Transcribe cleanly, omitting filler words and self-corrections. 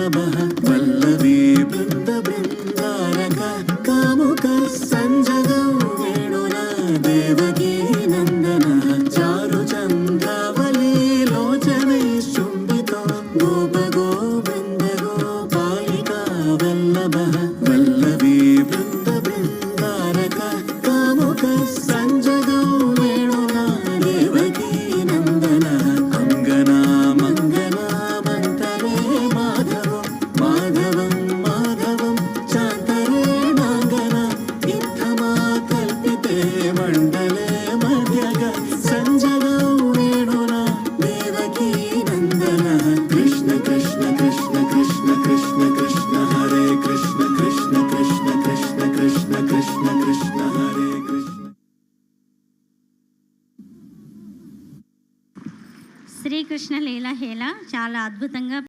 वल्लभः वल्लवी बृन्द बृन्दारक कामुक सञ्जगौ वेणुना देवकी नन्दनः चारु चन्द्रावली लोचने शुम्बितो गोप गोविन्द गोपालिका वल्लभः वल्लवी बृन्द बृन्दारक कामुक सञ्जगौ वेणुना देवकी नन्दनः अङ्गना मङ्गना मन्तरे माधवं माधवं माधवं चान्तरे नाङ्गना इत्थमा कल्पिते मण्डले मध्यग सञ्जगौ वेणुना देवकी नन्दनः कृष्ण कृष्ण कृष्ण कृष्ण कृष्ण कृष्ण हरे कृष्ण कृष्ण कृष्ण कृष्ण कृष्ण कृष्ण कृष्ण हरे कृष्ण. శ్రీకృష్ణ లీల హేళ చాలా అద్భుతంగా